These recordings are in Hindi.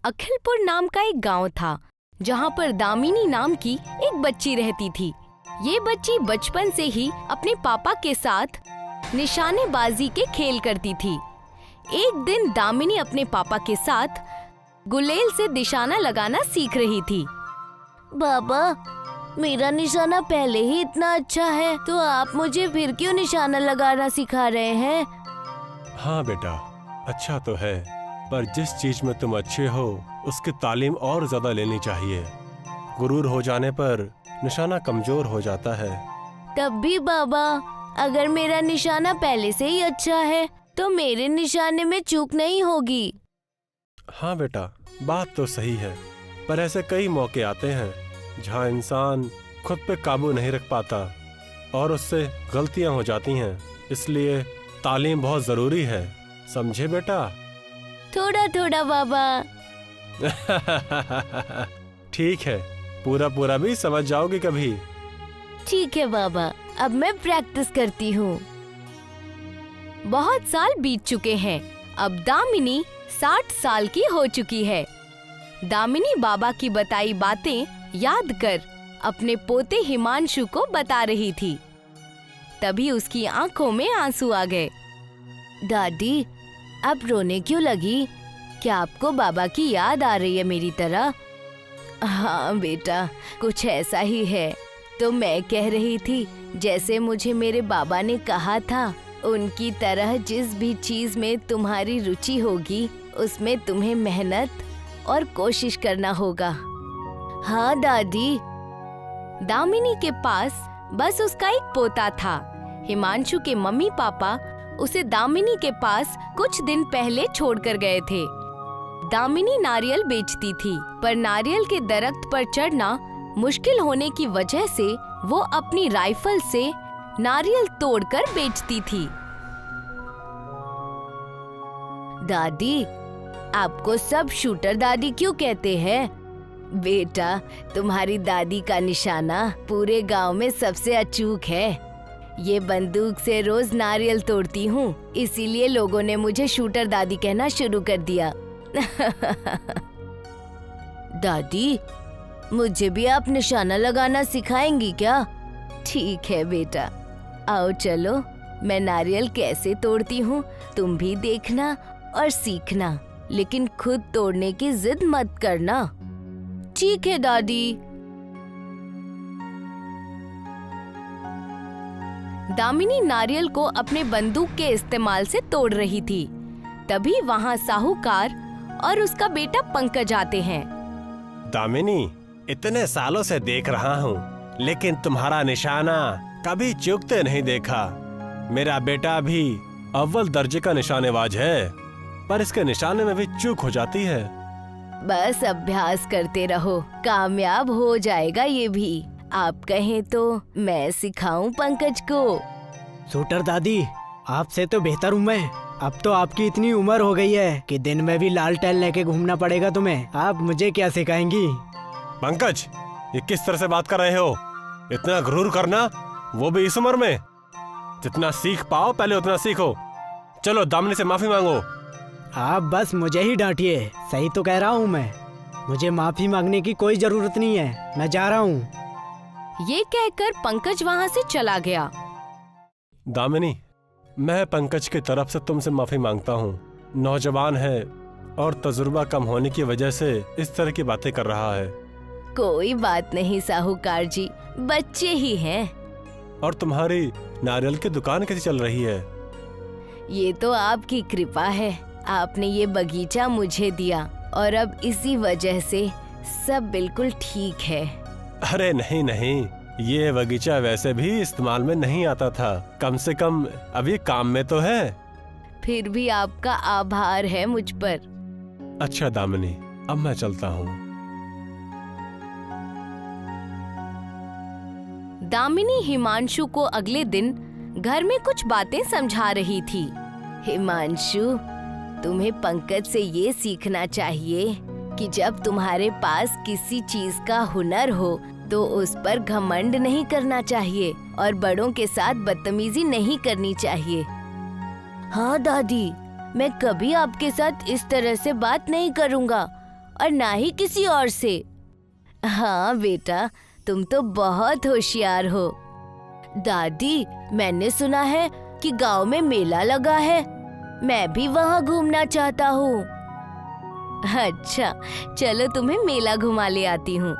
अखिलपुर नाम का एक गांव था जहां पर दामिनी नाम की एक बच्ची रहती थी। ये बच्ची बचपन से ही अपने पापा के साथ निशानेबाजी के खेल करती थी। एक दिन दामिनी अपने पापा के साथ गुलेल से निशाना लगाना सीख रही थी। पापा, मेरा निशाना पहले ही इतना अच्छा है, तो आप मुझे फिर क्यों निशाना लगाना सिखा रहे हैं? हाँ बेटा, अच्छा तो है, पर जिस चीज में तुम अच्छे हो उसकी तालीम और ज्यादा लेनी चाहिए। गुरूर हो जाने पर निशाना कमजोर हो जाता है। तब भी बाबा, अगर मेरा निशाना पहले से ही अच्छा है तो मेरे निशाने में चूक नहीं होगी। हाँ बेटा, बात तो सही है, पर ऐसे कई मौके आते हैं जहाँ इंसान खुद पे काबू नहीं रख पाता और उससे गलतियाँ हो जाती हैं। इसलिए तालीम बहुत जरूरी है, समझे बेटा? थोड़ा थोड़ा बाबा। ठीक है, पूरा पूरा भी समझ जाओगे कभी। ठीक है बाबा, अब मैं प्रैक्टिस करती हूँ। बहुत साल बीत चुके हैं। अब दामिनी 60 साल की हो चुकी है। दामिनी बाबा की बताई बातें याद कर अपने पोते हिमांशु को बता रही थी। तभी उसकी आंखों में आंसू आ गए। दादी, आप रोने क्यों लगी? क्या आपको बाबा की याद आ रही है मेरी तरह? हाँ बेटा, कुछ ऐसा ही है। तो मैं कह रही थी, जैसे मुझे मेरे बाबा ने कहा था, उनकी तरह जिस भी चीज में तुम्हारी रुचि होगी उसमें तुम्हें मेहनत और कोशिश करना होगा। हाँ दादी। दामिनी के पास बस उसका एक पोता था। हिमांशु के मम्मी पापा उसे दामिनी के पास कुछ दिन पहले छोड़कर गए थे। दामिनी नारियल बेचती थी, पर नारियल के दरख्त पर चढ़ना मुश्किल होने की वजह से वो अपनी राइफल से नारियल तोड़कर बेचती थी। दादी, आपको सब शूटर दादी क्यों कहते हैं? बेटा, तुम्हारी दादी का निशाना पूरे गांव में सबसे अचूक है। ये बंदूक से रोज नारियल तोड़ती हूँ, इसीलिए लोगों ने मुझे शूटर दादी कहना शुरू कर दिया। दादी, मुझे भी आप निशाना लगाना सिखाएंगी क्या? ठीक है बेटा, आओ चलो, मैं नारियल कैसे तोड़ती हूँ तुम भी देखना और सीखना, लेकिन खुद तोड़ने की जिद मत करना। ठीक है दादी। दामिनी नारियल को अपने बंदूक के इस्तेमाल से तोड़ रही थी। तभी वहाँ साहूकार और उसका बेटा पंकज आते हैं। दामिनी, इतने सालों से देख रहा हूँ, लेकिन तुम्हारा निशाना कभी चूकते नहीं देखा। मेरा बेटा भी अव्वल दर्जे का निशानेबाज है, पर इसके निशाने में भी चूक हो जाती है। बस अभ्यास करते रहो, कामयाब हो जाएगा ये भी। आप कहें तो मैं सिखाऊं पंकज को? शूटर दादी, आपसे तो बेहतर हूँ मैं। अब तो आपकी इतनी उम्र हो गई है कि दिन में भी लालटेन लेके घूमना पड़ेगा तुम्हें। आप मुझे क्या सिखाएंगी? पंकज, ये किस तरह से बात कर रहे हो? इतना गुरूर करना, वो भी इस उम्र में? जितना सीख पाओ पहले उतना सीखो। चलो दामिनी से माफी मांगो। आप बस मुझे ही डांटिए, सही तो कह रहा हूँ मैं। मुझे माफी मांगने की कोई जरूरत नहीं है, मैं जा रहा हूँ। ये कहकर पंकज वहाँ से चला गया। दामिनी, मैं पंकज की तरफ से तुमसे माफी मांगता हूँ। नौजवान है और तजुर्बा कम होने की वजह से इस तरह की बातें कर रहा है। कोई बात नहीं साहूकार जी, बच्चे ही हैं। और तुम्हारी नारियल की दुकान कैसी चल रही है? ये तो आपकी कृपा है। आपने ये बगीचा मुझे दिया और अब इसी वजह से सब बिल्कुल ठीक है। अरे नहीं नहीं, ये बगीचा वैसे भी इस्तेमाल में नहीं आता था। कम से कम अब ये काम में तो है। फिर भी आपका आभार है मुझ पर। अच्छा दामिनी, अब मैं चलता हूँ। दामिनी हिमांशु को अगले दिन घर में कुछ बातें समझा रही थी। हिमांशु, तुम्हें पंकज से ये सीखना चाहिए कि जब तुम्हारे पास किसी चीज का हुनर हो तो उस पर घमंड नहीं करना चाहिए और बड़ों के साथ बदतमीजी नहीं करनी चाहिए। हाँ दादी, मैं कभी आपके साथ इस तरह से बात नहीं करूँगा और ना ही किसी और से। हाँ बेटा, तुम तो बहुत होशियार हो। दादी, मैंने सुना है कि गांव में मेला लगा है, मैं भी वहाँ घूमना चाहता हूँ। अच्छा, चलो तुम्हें मेला घुमा ले आती हूँ।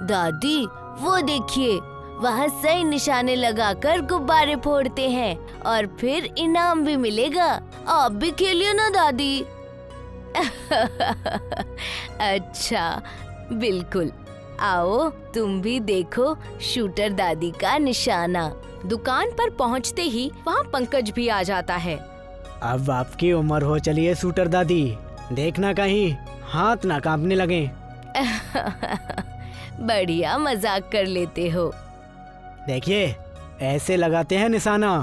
दादी, वो देखिए, वहाँ सही निशाने लगाकर गुब्बारे फोड़ते हैं और फिर इनाम भी मिलेगा। आप भी खेलिए ना दादी। अच्छा, बिल्कुल, आओ तुम भी देखो शूटर दादी का निशाना। दुकान पर पहुंचते ही वहाँ पंकज भी आ जाता है। अब आपकी उम्र हो चली है शूटर दादी, देखना कहीं हाथ ना कांपने लगे। बढ़िया मजाक कर लेते हो। देखिए, ऐसे लगाते हैं निशाना।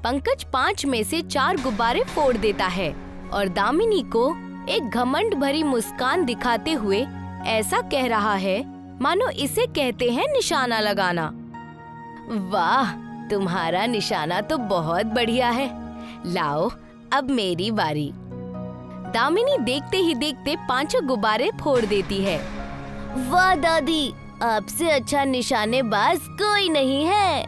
पंकज 5 में से 4 गुब्बारे फोड़ देता है और दामिनी को एक घमंड भरी मुस्कान दिखाते हुए ऐसा कह रहा है मानो इसे कहते हैं निशाना लगाना। वाह, तुम्हारा निशाना तो बहुत बढ़िया है। लाओ, अब मेरी बारी। दामिनी देखते ही देखते 5 गुब्बारे फोड़ देती है। वाह दादी, आपसे अच्छा निशानेबाज कोई नहीं है।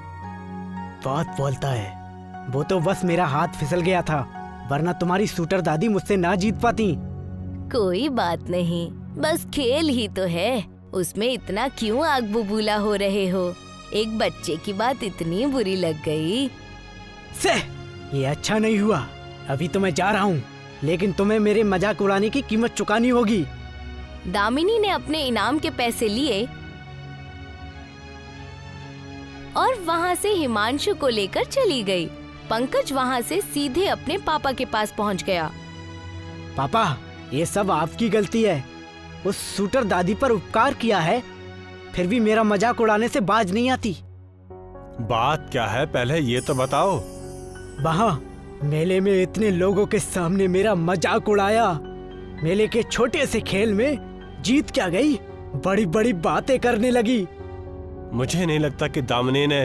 बहुत बोलता है, वो तो बस मेरा हाथ फिसल गया था, वरना तुम्हारी शूटर दादी मुझसे ना जीत पाती। कोई बात नहीं, बस खेल ही तो है, उसमें इतना क्यों आग बबूला हो रहे हो? एक बच्चे की बात इतनी बुरी लग गई। से ये अच्छा नहीं हुआ। अभी तो मैं जा रहा हूँ, लेकिन तुम्हें मेरे मजाक उड़ाने की कीमत चुकानी होगी। दामिनी ने अपने इनाम के पैसे लिए और वहाँ से हिमांशु को लेकर चली गई। पंकज वहाँ से सीधे अपने पापा के पास पहुँच गया। पापा, ये सब आपकी गलती है। उस शूटर दादी पर उपकार किया है, फिर भी मेरा मजाक उड़ाने से बाज नहीं आती। बात क्या है, पहले ये तो बताओ। वहाँ मेले में इतने लोगों के सामने मेरा मजाक उड़ाया। मेले के छोटे से खेल में जीत क्या गई, बड़ी बड़ी बातें करने लगी। मुझे नहीं लगता कि दामिनी ने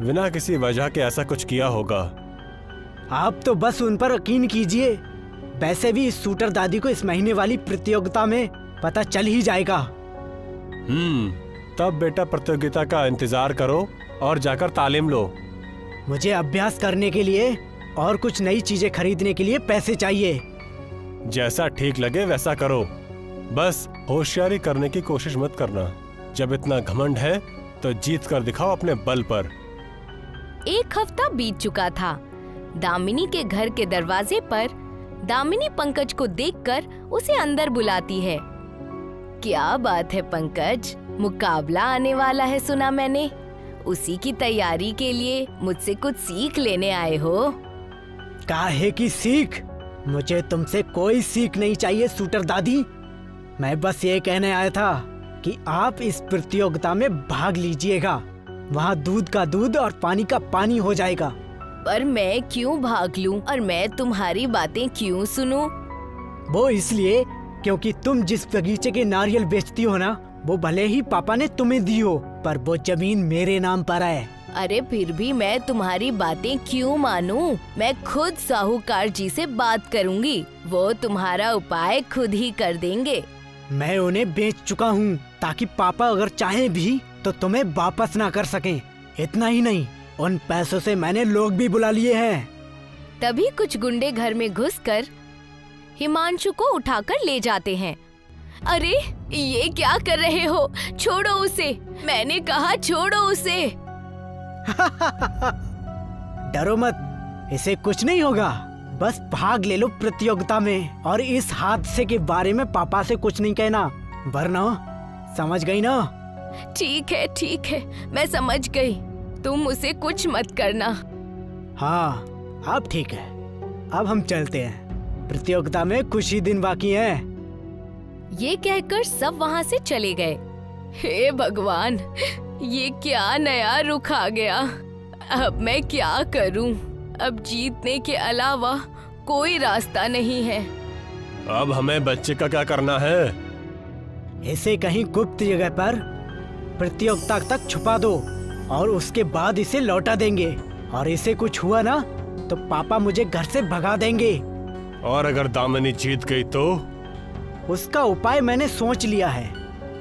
बिना किसी वजह के ऐसा कुछ किया होगा। आप तो बस उन पर यकीन कीजिए। वैसे भी इस शूटर दादी को इस महीने वाली प्रतियोगिता में पता चल ही जाएगा। तब बेटा प्रतियोगिता का इंतजार करो और जाकर तालीम लो। मुझे अभ्यास करने के लिए और कुछ नई चीजें खरीदने के लिए पैसे चाहिए। जैसा ठीक लगे वैसा करो, बस होशियारी करने की कोशिश मत करना। जब इतना घमंड है तो जीत कर दिखाओ अपने बल पर। 1 हफ्ता बीत चुका था। दामिनी के घर के दरवाजे पर दामिनी पंकज को देखकर उसे अंदर बुलाती है। क्या बात है पंकज, मुकाबला आने वाला है सुना मैंने। उसी की तैयारी के लिए मुझसे कुछ सीख लेने आए हो? काहे की सीख? मुझे तुमसे कोई सीख नहीं चाहिए शूटर दादी। मैं बस ये कहने आया था कि आप इस प्रतियोगिता में भाग लीजिएगा। वहाँ दूध का दूध और पानी का पानी हो जाएगा। पर मैं क्यों भाग लूं और मैं तुम्हारी बातें क्यों सुनूं? वो इसलिए क्योंकि तुम जिस बगीचे के नारियल बेचती हो ना, वो भले ही पापा ने तुम्हें दी हो, पर वो जमीन मेरे नाम पर है। अरे फिर भी मैं तुम्हारी बातें क्यों मानूं? मैं खुद साहूकार जी से बात करूंगी, वो तुम्हारा उपाय खुद ही कर देंगे। मैं उन्हें बेच चुका हूँ ताकि पापा अगर चाहें भी तो तुम्हें वापस ना कर सकें। इतना ही नहीं, उन पैसों से मैंने लोग भी बुला लिए हैं। तभी कुछ गुंडे घर में घुसकर हिमांशु को उठाकर ले जाते हैं। अरे ये क्या कर रहे हो? छोड़ो उसे, मैंने कहा छोड़ो उसे। डरो मत, इसे कुछ नहीं होगा। बस भाग ले लो प्रतियोगिता में और इस हादसे के बारे में पापा से कुछ नहीं कहना, वरना समझ गई ना? ठीक है, मैं समझ गई। तुम उसे कुछ मत करना। हाँ, अब ठीक है। अब हम चलते हैं, प्रतियोगिता में कुछ ही दिन बाकी हैं। ये कहकर सब वहाँ से चले गए। हे भगवान, ये क्या नया रुख आ गया। अब मैं क्या करूं? अब जीतने के अलावा कोई रास्ता नहीं है। अब हमें बच्चे का क्या करना है? इसे कहीं गुप्त जगह पर प्रतियोगिता तक छुपा दो। और उसके बाद इसे लौटा देंगे। और इसे कुछ हुआ ना तो पापा मुझे घर से भगा देंगे। और अगर दामिनी जीत गई तो? उसका उपाय मैंने सोच लिया है।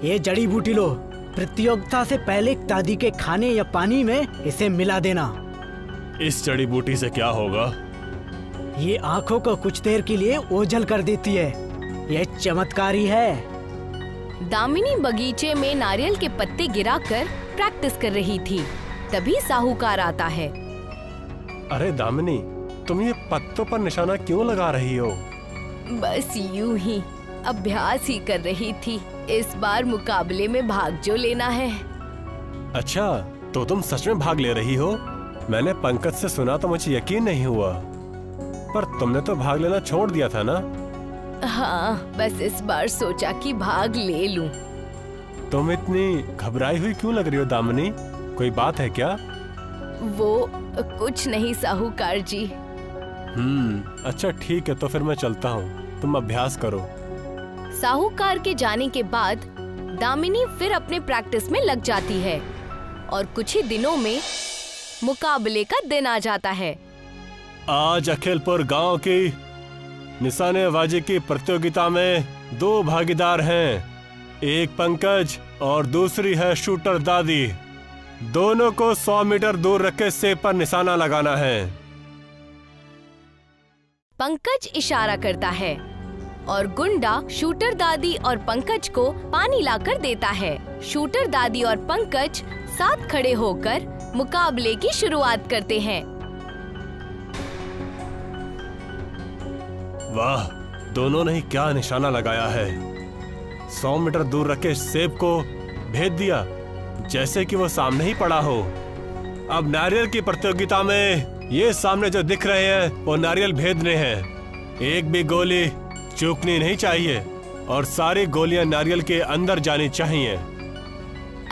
ये जड़ी बूटी लो, प्रतियोगिता से पहले दादी के खाने या पानी में इसे मिला देना। इस जड़ी बूटी से क्या होगा? ये आंखों को कुछ देर के लिए ओझल कर देती है। ये चमत्कारी है। दामिनी बगीचे में नारियल के पत्ते गिराकर प्रैक्टिस कर रही थी। तभी साहूकार आता है। अरे दामिनी, तुम ये पत्तों पर निशाना क्यों लगा रही हो? बस यूं ही अभ्यास ही कर रही थी। इस बार मुकाबले में भाग जो लेना है। अच्छा, तो तुम सच में भाग ले रही हो? मैंने पंकज से सुना तो मुझे यकीन नहीं हुआ। पर तुमने तो भाग लेना छोड़ दिया था ना? हाँ, बस इस बार सोचा कि भाग ले लूं। तुम इतनी घबराई हुई क्यों लग रही हो दामिनी? कोई बात है क्या? वो कुछ नहीं साहूकार जी। अच्छा ठीक है, तो फिर मैं चलता हूँ। तुम अभ्यास करो। साहूकार के जाने के बाद दामिनी फिर अपने प्रैक्टिस में लग जाती है और कुछ ही दिनों में मुकाबले का दिन आ जाता है। आज अखिलपुर गांव की निशानेबाजी की प्रतियोगिता में 2 भागीदार हैं। एक पंकज और दूसरी है शूटर दादी। दोनों को 100 मीटर दूर रख के सेब पर निशाना लगाना है। पंकज इशारा करता है और गुंडा शूटर दादी और पंकज को पानी लाकर देता है। शूटर दादी और पंकज साथ खड़े होकर मुकाबले की शुरुआत करते हैं। वाह, दोनों ने क्या निशाना लगाया है। 100 मीटर दूर रखे सेब को भेद दिया, जैसे कि वो सामने ही पड़ा हो। अब नारियल की प्रतियोगिता में ये सामने जो दिख रहे हैं वो नारियल भेदने हैं। एक भी गोली चूकनी नहीं चाहिए और सारी गोलियां नारियल के अंदर जानी चाहिए।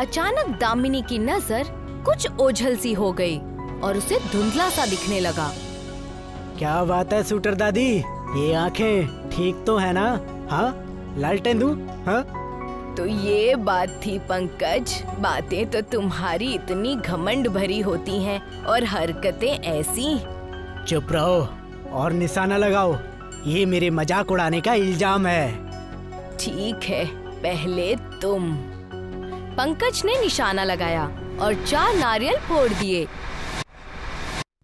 अचानक दामिनी की नजर कुछ ओझल सी हो गई और उसे धुंधला सा दिखने लगा। क्या बात है शूटर दादी, ये आंखें ठीक तो है ना? हाँ, लालटेन दूं? हाँ? तो ये बात थी पंकज। बातें तो तुम्हारी इतनी घमंड भरी होती हैं और हरकतें ऐसी। चुप रहो और निशाना लगाओ। ये मेरे मजाक उड़ाने का इल्जाम है। ठीक है, पहले तुम। पंकज ने निशाना लगाया और 4 नारियल फोड़ दिए।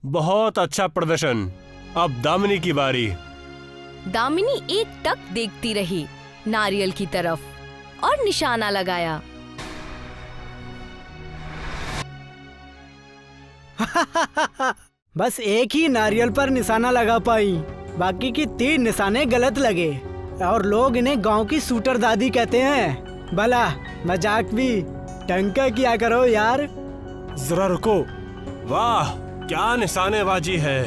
बहुत अच्छा प्रदर्शन। अब दामिनी की बारी। दामिनी एक टक देखती रही नारियल की तरफ और निशाना लगाया। बस एक ही नारियल पर निशाना लगा पाई, बाकी की 3 निशाने गलत लगे। और लोग इन्हें गांव की शूटर दादी कहते हैं। भला मजाक भी ढंग का किया करो यार। जरा रुको। वाह, क्या निशानेबाजी है।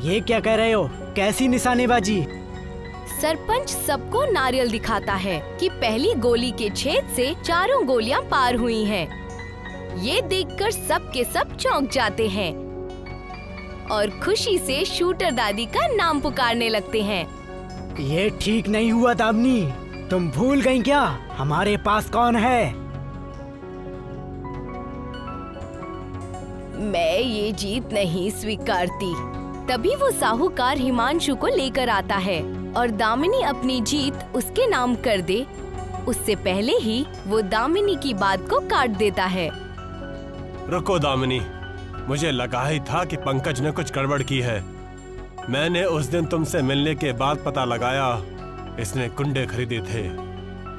ये क्या कह रहे हो? कैसी निशानेबाजी? सरपंच सबको नारियल दिखाता है कि पहली गोली के छेद से 4 गोलियां पार हुई हैं। ये देखकर सब के सब चौंक जाते हैं और खुशी से शूटर दादी का नाम पुकारने लगते हैं। ये ठीक नहीं हुआ दामिनी, तुम भूल गई क्या हमारे पास कौन है? मैं ये जीत नहीं स्वीकारती। तभी वो साहूकार हिमांशु को लेकर आता है और दामिनी अपनी जीत उसके नाम कर दे, उससे पहले ही वो दामिनी की बात को काट देता है। रुको दामिनी, मुझे लगा ही था कि पंकज ने कुछ गड़बड़ की है। मैंने उस दिन तुमसे मिलने के बाद पता लगाया, इसने गुंडे खरीदे थे।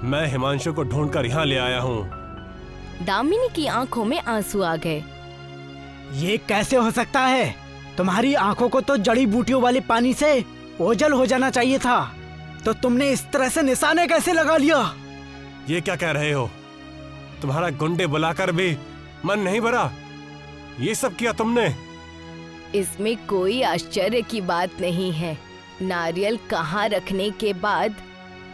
मैं हिमांशु को ढूंढकर यहाँ ले आया हूँ। दामिनी की आंखों में आंसू आ गए। ये कैसे हो सकता है? तुम्हारी आंखों को तो जड़ी बूटियों वाले पानी से ओझल हो जाना चाहिए था, तो तुमने इस तरह से निशाने कैसे लगा लिया? ये क्या कह रहे हो? तुम्हारा गुंडे बुलाकर भी मन नहीं भरा? ये सब किया तुमने? इसमें कोई आश्चर्य की बात नहीं है। नारियल कहाँ रखने के बाद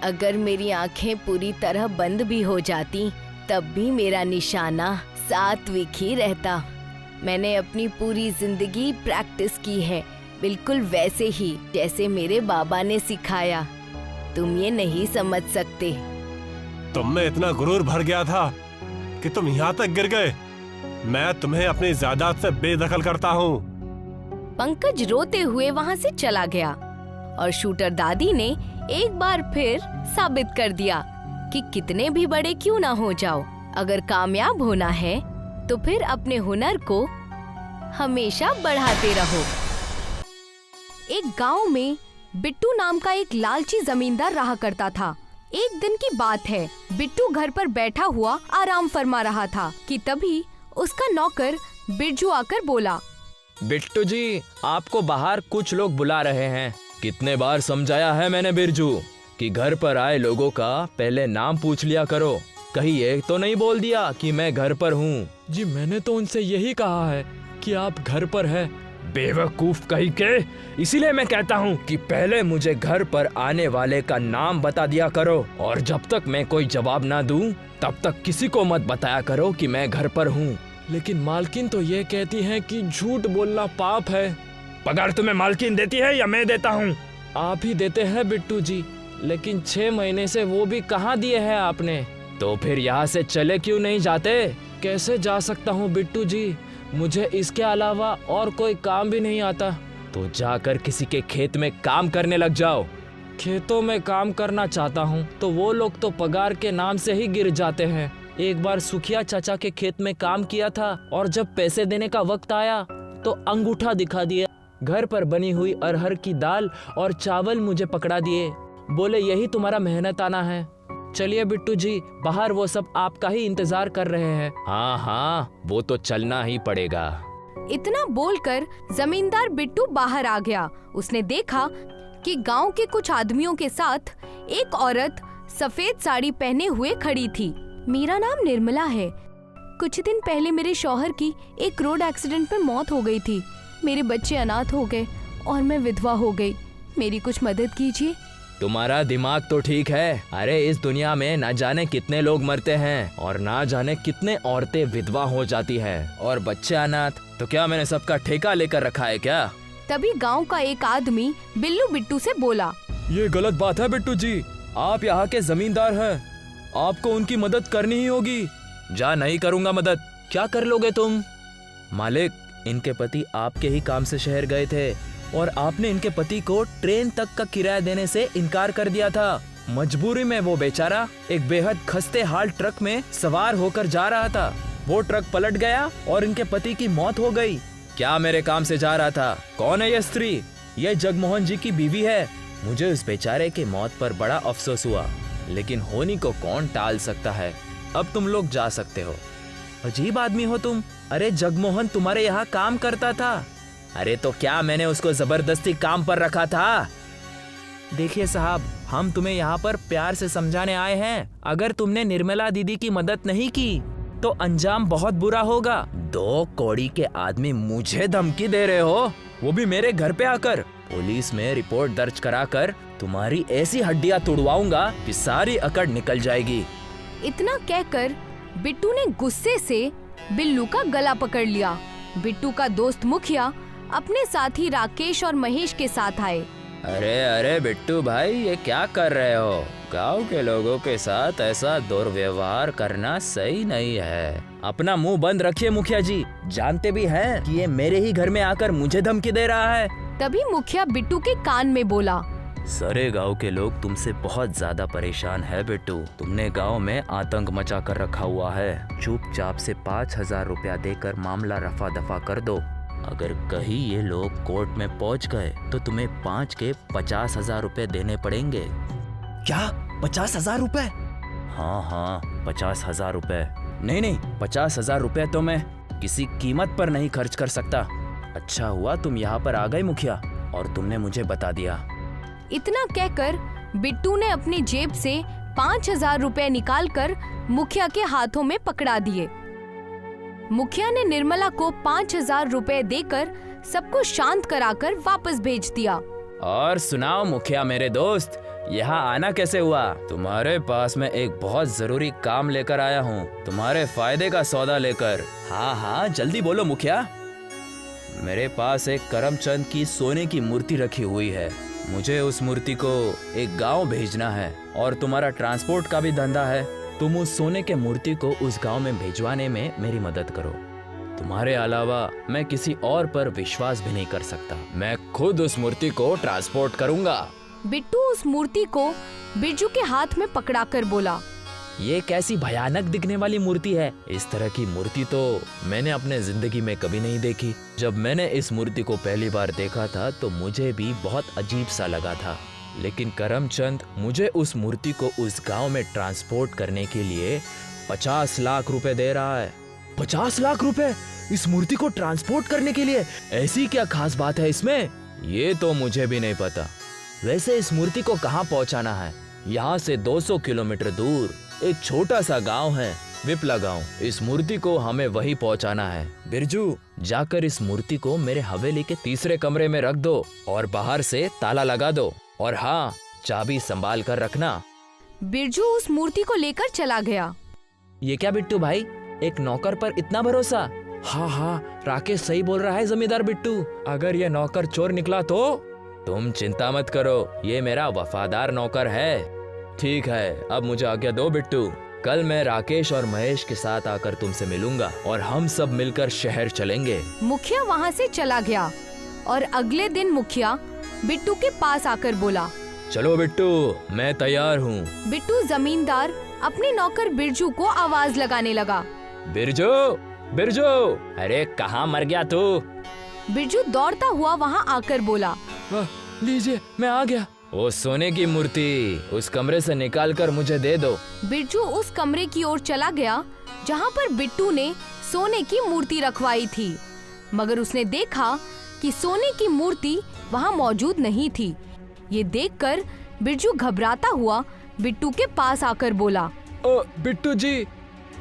अगर मेरी आंखें पूरी तरह बंद भी हो जाती, तब भी मेरा निशाना सात्विक ही रहता। मैंने अपनी पूरी जिंदगी प्रैक्टिस की है, बिल्कुल वैसे ही जैसे मेरे बाबा ने सिखाया। तुम ये नहीं समझ सकते। तुम में इतना गुरूर भर गया था कि तुम यहाँ तक गिर गए। मैं तुम्हें अपनी जायदाद से बेदखल करता हूँ। पंकज रोते हुए वहाँ से चला गया और शूटर दादी ने एक बार फिर साबित कर दिया कि कितने भी बड़े क्यों ना हो जाओ, अगर कामयाब होना है तो फिर अपने हुनर को हमेशा बढ़ाते रहो। एक गांव में बिट्टू नाम का एक लालची जमींदार रहा करता था। एक दिन की बात है, बिट्टू घर पर बैठा हुआ आराम फरमा रहा था कि तभी उसका नौकर बिरजू आकर बोला, बिट्टू जी, आपको बाहर कुछ लोग बुला रहे हैं। कितने बार समझाया है मैंने बिरजू कि घर पर आए लोगों का पहले नाम पूछ लिया करो। कहीं ये तो नहीं बोल दिया कि मैं घर पर हूँ? जी मैंने तो उनसे यही कहा है कि आप घर पर है। बेवकूफ कहीं के, इसीलिए मैं कहता हूँ कि पहले मुझे घर पर आने वाले का नाम बता दिया करो, और जब तक मैं कोई जवाब ना दूँ तब तक किसी को मत बताया करो कि मैं घर पर हूँ। लेकिन मालकिन तो ये कहती हैं कि झूठ बोलना पाप है। पगार तुम्हें मालकिन देती है या मैं देता हूँ? आप ही देते हैं बिट्टू जी, लेकिन 6 महीने से वो भी कहाँ दिए हैं आपने। तो फिर यहाँ से चले क्यों नहीं जाते? कैसे जा सकता हूँ बिट्टू जी, मुझे इसके अलावा और कोई काम भी नहीं आता। तो जाकर किसी के खेत में काम करने लग जाओ। खेतों में काम करना चाहता हूँ तो वो लोग तो पगार के नाम से ही गिर जाते हैं। एक बार सुखिया चाचा के खेत में काम किया था और जब पैसे देने का वक्त आया तो अंगूठा दिखा दिया। घर पर बनी हुई अरहर की दाल और चावल मुझे पकड़ा दिए। बोले यही तुम्हारा मेहनत आना है। चलिए बिट्टू जी, बाहर वो सब आपका ही इंतजार कर रहे हैं। हाँ हाँ, वो तो चलना ही पड़ेगा। इतना बोलकर जमींदार बिट्टू बाहर आ गया। उसने देखा कि गांव के कुछ आदमियों के साथ एक औरत सफेद साड़ी पहने हुए खड़ी थी। मेरा नाम निर्मला है। कुछ दिन पहले मेरे शौहर की एक रोड एक्सीडेंट में मौत हो गई थी। मेरे बच्चे अनाथ हो गए और मैं विधवा हो गई। मेरी कुछ मदद कीजिए। तुम्हारा दिमाग तो ठीक है। अरे इस दुनिया में न जाने कितने लोग मरते हैं और ना जाने कितने औरतें विधवा हो जाती हैं और बच्चे अनाथ। तो क्या मैंने सबका ठेका लेकर रखा है क्या? तभी गांव का एक आदमी बिल्लू बिट्टू से बोला, ये गलत बात है बिट्टू जी, आप यहाँ के जमींदार हैं, आपको उनकी मदद करनी ही होगी। जा नहीं करूँगा मदद। क्या कर लोगे तुम? मालिक, इनके पति आपके ही काम से शहर गए थे और आपने इनके पति को ट्रेन तक का किराया देने से इनकार कर दिया था। मजबूरी में वो बेचारा एक बेहद खस्ते हाल ट्रक में सवार होकर जा रहा था। वो ट्रक पलट गया और इनके पति की मौत हो गई। क्या मेरे काम से जा रहा था? कौन है ये स्त्री? ये जगमोहन जी की बीवी है। मुझे उस बेचारे की मौत पर बड़ा अफसोस हुआ, लेकिन होनी को कौन टाल सकता है। अब तुम लोग जा सकते हो। अजीब आदमी हो तुम। अरे जगमोहन तुम्हारे यहाँ काम करता था। अरे तो क्या मैंने उसको जबरदस्ती काम पर रखा था? देखिए साहब, हम तुम्हें यहाँ पर प्यार से समझाने आए हैं। अगर तुमने निर्मला दीदी की मदद नहीं की तो अंजाम बहुत बुरा होगा। 2 कौड़ी के आदमी मुझे धमकी दे रहे हो, वो भी मेरे घर पे आकर। पुलिस में रिपोर्ट दर्ज कराकर तुम्हारी ऐसी हड्डियां तुड़वाऊंगा कि सारी अकड़ निकल जाएगी। इतना कहकर बिट्टू ने गुस्से से बिल्लू का गला पकड़ लिया। बिट्टू का दोस्त मुखिया अपने साथी राकेश और महेश के साथ आए। अरे अरे बिट्टू भाई, ये क्या कर रहे हो? गांव के लोगों के साथ ऐसा दुर्व्यवहार करना सही नहीं है। अपना मुंह बंद रखिए मुखिया जी। जानते भी हैं कि ये मेरे ही घर में आकर मुझे धमकी दे रहा है। तभी मुखिया बिट्टू के कान में बोला, सारे गांव के लोग तुमसे बहुत ज्यादा परेशान है बिट्टू। तुमने गांव में आतंक मचा कर रखा हुआ है। चुपचाप से 5000 रुपया देकर मामला रफा दफा कर दो। अगर कहीं ये लोग कोर्ट में पहुंच गए तो तुम्हें 5 के 50,000 रुपए देने पड़ेंगे। क्या 50,000 रुपए? हाँ हाँ, 50,000 रुपए। नहीं, 50,000 रुपए तो मैं किसी कीमत पर नहीं खर्च कर सकता। अच्छा हुआ तुम यहाँ पर आ गए मुखिया, और तुमने मुझे बता दिया। इतना कहकर बिट्टू ने अपनी जेब से 5,000 रुपए निकालकर मुखिया के हाथों में पकड़ा दिए। मुखिया ने निर्मला को 5,000 रुपए देकर सबको शांत कराकर वापस भेज दिया। और सुनाओ मुखिया मेरे दोस्त, यहाँ आना कैसे हुआ? तुम्हारे पास मैं एक बहुत जरूरी काम लेकर आया हूँ, तुम्हारे फायदे का सौदा लेकर। हाँ हाँ, जल्दी बोलो मुखिया। मेरे पास एक करमचंद की सोने की मूर्ति रखी हुई है। मुझे उस मूर्ति को एक गांव भेजना है और तुम्हारा ट्रांसपोर्ट का भी धंधा है। तुम उस सोने के मूर्ति को उस गांव में भिजवाने में मेरी मदद करो। तुम्हारे अलावा मैं किसी और पर विश्वास भी नहीं कर सकता। मैं खुद उस मूर्ति को ट्रांसपोर्ट करूंगा। बिट्टू उस मूर्ति को बिरजू के हाथ में पकड़ाकर बोला, ये कैसी भयानक दिखने वाली मूर्ति है। इस तरह की मूर्ति तो मैंने अपने जिंदगी में कभी नहीं देखी। जब मैंने इस मूर्ति को पहली बार देखा था तो मुझे भी बहुत अजीब सा लगा था, लेकिन करमचंद मुझे उस मूर्ति को उस गांव में ट्रांसपोर्ट करने के लिए 50 लाख रुपए दे रहा है। 50 लाख रुपए इस मूर्ति को ट्रांसपोर्ट करने के लिए? ऐसी क्या खास बात है इसमें? ये तो मुझे भी नहीं पता। वैसे इस मूर्ति को कहाँ पहुँचाना है? यहाँ से 200 किलोमीटर दूर एक छोटा सा गांव है, विपला गांव। इस मूर्ति को हमें वहीं पहुंचाना है। बिरजू, जाकर इस मूर्ति को मेरे हवेली के तीसरे कमरे में रख दो और बाहर से ताला लगा दो, और हाँ, चाबी संभाल कर रखना। बिरजू उस मूर्ति को लेकर चला गया। ये क्या बिट्टू भाई, एक नौकर पर इतना भरोसा? हाँ, राकेश सही बोल रहा है जमींदार बिट्टू। अगर ये नौकर चोर निकला तो? तुम चिंता मत करो, ये मेरा वफादार नौकर है। ठीक है, अब मुझे आज्ञा दो बिट्टू। कल मैं राकेश और महेश के साथ आकर तुमसे मिलूंगा और हम सब मिलकर शहर चलेंगे। मुखिया वहाँ से चला गया और अगले दिन मुखिया बिट्टू के पास आकर बोला, चलो बिट्टू, मैं तैयार हूँ। बिट्टू जमींदार अपने नौकर बिरजू को आवाज लगाने लगा, बिरजू, बिरजू, अरे कहाँ मर गया तू? बिरजू दौड़ता हुआ वहाँ आकर बोला, लीजिए, मैं आ गया। वो सोने की मूर्ति उस कमरे से निकाल कर मुझे दे दो। बिरजू उस कमरे की ओर चला गया जहाँ पर बिट्टू ने सोने की मूर्ति रखवाई थी, मगर उसने देखा कि सोने की मूर्ति वहाँ मौजूद नहीं थी। ये देखकर बिरजू घबराता हुआ बिट्टू के पास आकर बोला, बिट्टू जी,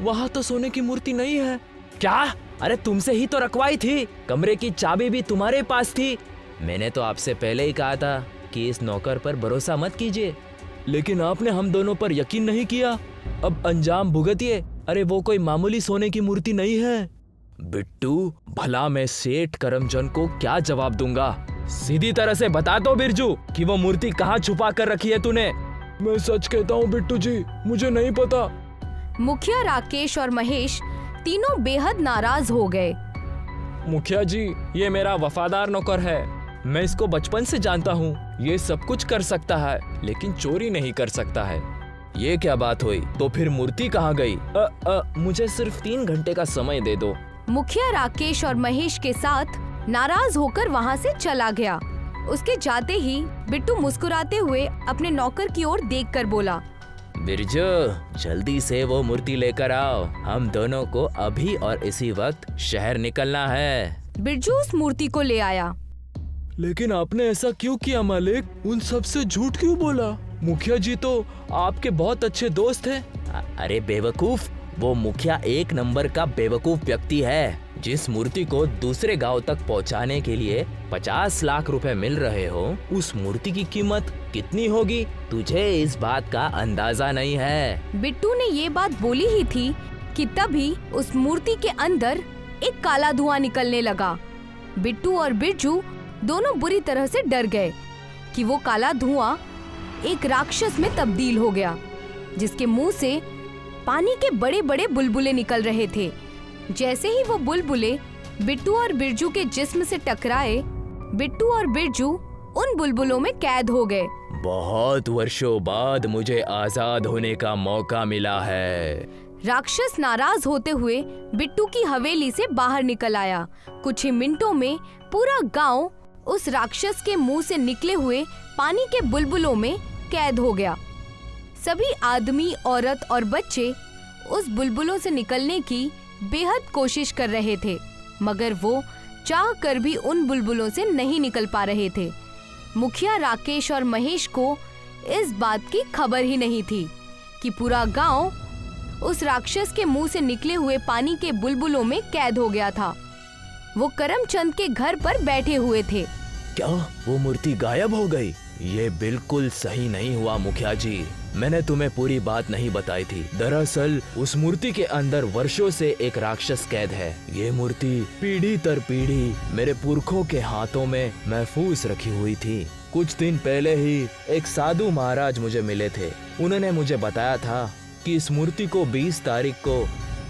वहाँ तो सोने की मूर्ति नहीं है। क्या? अरे तुमसे ही तो रखवाई थी, कमरे की चाबी भी तुम्हारे पास थी। मैंने तो आपसे पहले ही कहा था कि इस नौकर पर भरोसा मत कीजिए, लेकिन आपने हम दोनों पर यकीन नहीं किया। अब अंजाम भुगतिए। अरे वो कोई मामूली सोने की मूर्ति नहीं है। बिट्टू, भला मैं सेठ करमचंद को क्या जवाब दूंगा? सीधी तरह से बता दो बिरजू कि वो मूर्ति कहाँ छुपा कर रखी है तूने। मैं सच कहता हूँ बिट्टू जी, मुझे नहीं पता। मुखिया, राकेश और महेश तीनों बेहद नाराज हो गए। मुखिया जी, ये मेरा वफादार नौकर है। मैं इसको बचपन से जानता हूँ। ये सब कुछ कर सकता है, लेकिन चोरी नहीं कर सकता है। ये क्या बात हुई? तो फिर मूर्ति कहाँ गई? मुझे सिर्फ 3 घंटे का समय दे दो। मुखिया राकेश और महेश के साथ नाराज होकर वहाँ से चला गया। उसके जाते ही बिट्टू मुस्कुराते हुए अपने नौकर की ओर देखकर बोला, बिरजू, जल्दी से वो मूर्ति लेकर आओ। हम दोनों को अभी और इसी वक्त शहर निकलना है। बिरजू उस मूर्ति को ले आया। लेकिन आपने ऐसा क्यों किया मालिक? उन सब से झूठ क्यों बोला? मुखिया जी तो आपके बहुत अच्छे दोस्त हैं। अरे बेवकूफ, वो मुखिया एक नंबर का बेवकूफ व्यक्ति है। जिस मूर्ति को दूसरे गांव तक पहुंचाने के लिए 50 लाख रुपए मिल रहे हो, उस मूर्ति की कीमत कितनी होगी? तुझे इस बात का अंदाजा नहीं है। बिट्टू ने ये बात बोली ही थी कि तभी उस मूर्ति के अंदर एक काला धुआं निकलने लगा। बिट्टू और बिरजू दोनों बुरी तरह से डर गए कि वो काला धुआं एक राक्षस में तब्दील हो गया, जिसके मुंह से पानी के बड़े बड़े बुलबुले निकल रहे थे। जैसे ही वो बुलबुले बिट्टू और बिरजू के जिस्म से टकराए, बिट्टू और बिरजू उन बुलबुलों में कैद हो गए। बहुत वर्षों बाद मुझे आजाद होने का मौका मिला है। राक्षस नाराज होते हुए बिट्टू की हवेली से बाहर निकल आया। कुछ ही मिनटों में पूरा गांव उस राक्षस के मुंह से निकले हुए पानी के बुलबुलों में कैद हो गया। सभी आदमी, औरत और बच्चे उस बुलबुलों से निकलने की बेहद कोशिश कर रहे थे, मगर वो चाह कर भी उन बुलबुलों से नहीं निकल पा रहे थे। मुखिया राकेश और महेश को इस बात की खबर ही नहीं थी कि पूरा गांव उस राक्षस के मुंह से निकले हुए पानी के बुलबुलों में कैद हो गया था। वो करमचंद के घर पर बैठे हुए थे। क्या वो मूर्ति गायब हो गई? ये बिल्कुल सही नहीं हुआ मुखिया जी। मैंने तुम्हें पूरी बात नहीं बताई थी। दरअसल उस मूर्ति के अंदर वर्षों से एक राक्षस कैद है। ये मूर्ति पीढ़ी दर पीढ़ी मेरे पुरखों के हाथों में महफूज रखी हुई थी। कुछ दिन पहले ही एक साधु महाराज मुझे मिले थे। उन्होंने मुझे बताया था कि इस मूर्ति को 20 तारीख को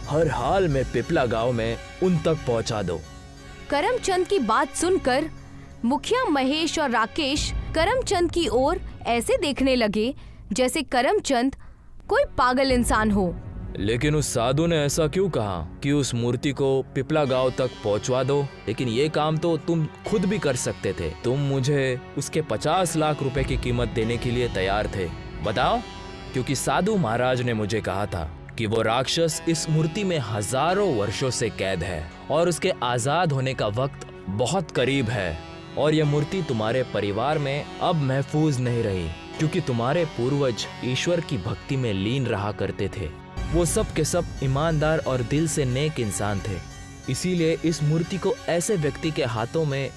हर हाल में पिपला गांव में उन तक पहुंचा दो। करमचंद की बात सुनकर मुखिया महेश और राकेश करमचंद की ओर ऐसे देखने लगे जैसे करमचंद कोई पागल इंसान हो। लेकिन उस साधु ने ऐसा क्यों कहा कि उस मूर्ति को पिपला गांव तक पहुंचवा दो? लेकिन ये काम तो तुम खुद भी कर सकते थे। तुम मुझे उसके 50 लाख रुपए की कीमत देने के लिए तैयार थे। बताओ। क्योंकि साधु महाराज ने मुझे कहा था कि वो राक्षस इस मूर्ति में हजारों वर्षों से कैद है और उसके आजाद होने का वक्त बहुत करीब है। और यह मूर्ति तुम्हारे परिवार में अब महफूज नहीं रही, क्योंकि तुम्हारे पूर्वज ईश्वर की भक्ति में लीन रहा करते थे। वो सब के सब ईमानदार और दिल से नेक इंसान थे। इसीलिए इस मूर्ति को ऐसे व्यक्ति के हाथों में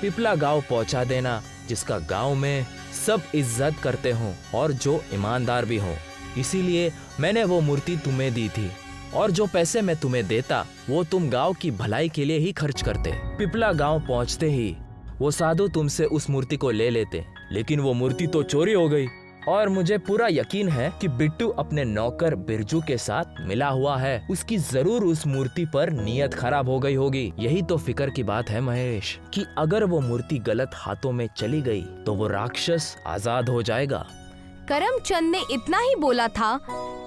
पिपला गांव पहुंचा देना जिसका गांव में सब इज्जत करते हों और जो ईमानदार भी हों। इसीलिए मैंने वो मूर्ति तुम्हें दी थी, और जो पैसे मैं तुम्हें देता वो तुम गांव की भलाई के लिए ही खर्च करते। पिपला गांव पहुंचते ही वो साधु तुमसे उस मूर्ति को ले लेते, लेकिन वो मूर्ति तो चोरी हो गई। और मुझे पूरा यकीन है कि बिट्टू अपने नौकर बिरजू के साथ मिला हुआ है। उसकी जरूर उस मूर्ति पर नीयत खराब हो गई होगी। यही तो फिक्र की बात है महेश, कि अगर वो मूर्ति गलत हाथों में चली गई तो वो राक्षस आजाद हो जाएगा। करमचंद ने इतना ही बोला था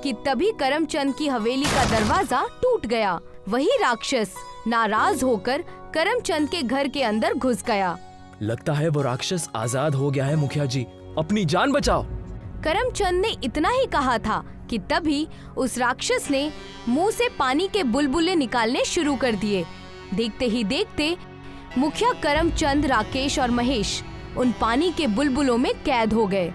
कि तभी करमचंद की हवेली का दरवाजा टूट गया। वही राक्षस नाराज होकर करमचंद के घर के अंदर घुस गया। लगता है वो राक्षस आजाद हो गया है। मुखिया जी, अपनी जान बचाओ। करमचंद ने इतना ही कहा था कि तभी उस राक्षस ने मुंह से पानी के बुलबुले निकालने शुरू कर दिए। देखते ही देखते मुखिया करमचंद, राकेश और महेश उन पानी के बुलबुलों में कैद हो गए।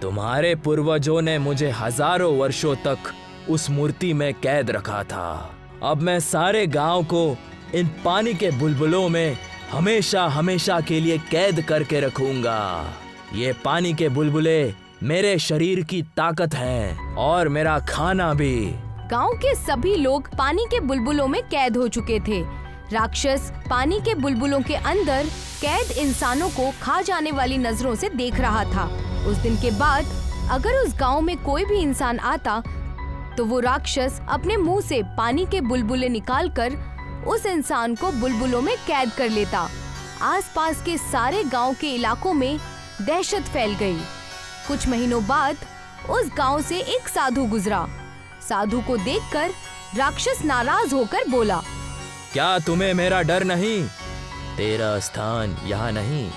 तुम्हारे पूर्वजों ने मुझे हजारों वर्षों तक उस मूर्ति में कैद रखा था। अब मैं सारे गांव को इन पानी के बुलबुलों में हमेशा हमेशा के लिए कैद करके रखूंगा। ये पानी के बुलबुले मेरे शरीर की ताकत हैं और मेरा खाना भी। गांव के सभी लोग पानी के बुलबुलों में कैद हो चुके थे। राक्षस पानी के बुलबुलों के अंदर कैद इंसानों को खा जाने वाली नजरों से देख रहा था। उस दिन के बाद अगर उस गांव में कोई भी इंसान आता तो वो राक्षस अपने मुंह से पानी के बुलबुले निकालकर उस इंसान को बुलबुलों में कैद कर लेता। आसपास के सारे गांव के इलाकों में दहशत फैल गई। कुछ महीनों बाद उस गांव से एक साधु गुजरा। साधु को देखकर राक्षस नाराज होकर बोला, क्या तुम्हें मेरा डर नहीं? तेरा स्थान यहाँ नहीं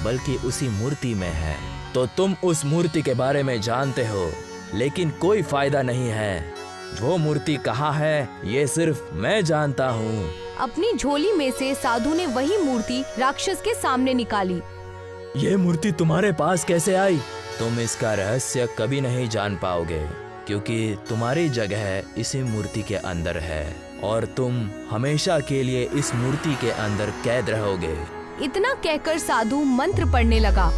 बल्कि उसी मूर्ति में है। तो तुम उस मूर्ति के बारे में जानते हो, लेकिन कोई फायदा नहीं है। वो मूर्ति कहाँ है ये सिर्फ मैं जानता हूँ। अपनी झोली में से साधु ने वही मूर्ति राक्षस के सामने निकाली। ये मूर्ति तुम्हारे पास कैसे आई? तुम इसका रहस्य कभी नहीं जान पाओगे, क्योंकि तुम्हारी जगह इसी मूर्ति के अंदर है और तुम हमेशा के लिए इस मूर्ति के अंदर कैद रहोगे। इतना कहकर साधु मंत्र पढ़ने लगा।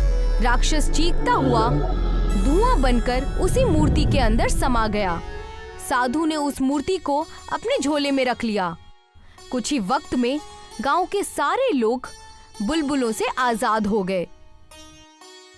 राक्षस चीखता हुआ धुआं बनकर उसी मूर्ति के अंदर समा गया। साधु ने उस मूर्ति को अपने झोले में रख लिया। कुछ ही वक्त में गांव के सारे लोग बुलबुलों से आजाद हो गए।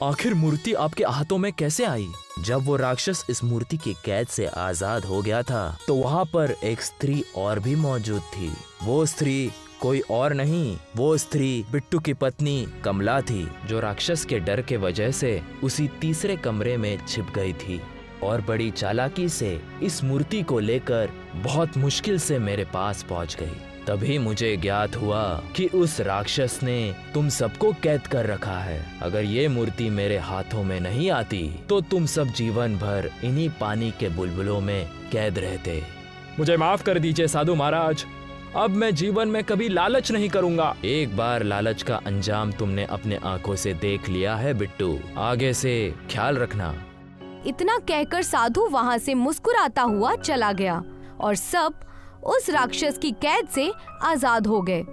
आखिर मूर्ति आपके हाथों में कैसे आई? जब वो राक्षस इस मूर्ति की कैद से आजाद हो गया था तो वहाँ पर एक स्त्री और भी मौजूद थी। वो स्त्री कोई और नहीं, वो स्त्री बिट्टू की पत्नी कमला थी, जो राक्षस के डर के वजह से उसी तीसरे कमरे में छिप गई थी और बड़ी चालाकी से इस मूर्ति को लेकर बहुत मुश्किल से मेरे पास पहुंच गई। तभी मुझे ज्ञात हुआ कि उस राक्षस ने तुम सबको कैद कर रखा है। अगर ये मूर्ति मेरे हाथों में नहीं आती तो तुम सब जीवन भर इन्हीं पानी के बुलबुलों में कैद रहते। मुझे माफ कर दीजिए साधु महाराज, अब मैं जीवन में कभी लालच नहीं करूंगा। एक बार लालच का अंजाम तुमने अपने आंखों से देख लिया है बिट्टू, आगे से ख्याल रखना। इतना कहकर साधु वहाँ से मुस्कुराता हुआ चला गया और सब उस राक्षस की कैद से आजाद हो गए।